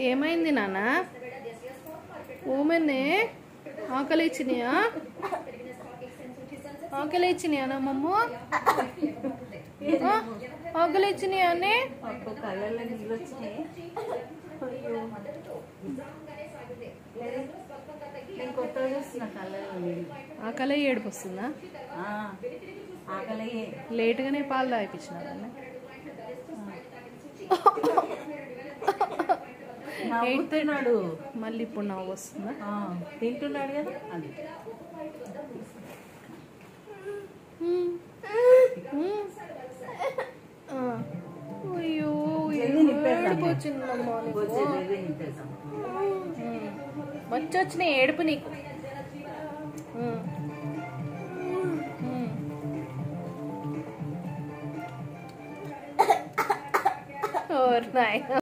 ఏమైంది నాన్న? ఓమెన్నే ఆకలి ఇచ్చినాయా? ఆకలి ఇచ్చినాయా నమ్మమ్మ? ఆకలి ఇచ్చినాయా అన్నీ? ఆకలి ఏడుపు వస్తుందా? లేటుగానే పాలు తాగిపించినారన్న. తింటున్నాడు మళ్ళీ ఇప్పుడు నవ్వు వస్తుందా? తింటున్నాడు కదా అది. అయ్యో ఏడుపు వచ్చిందమ్మా. వచ్చి వచ్చిన ఏడుపు నీకు. ఓ నాయనా.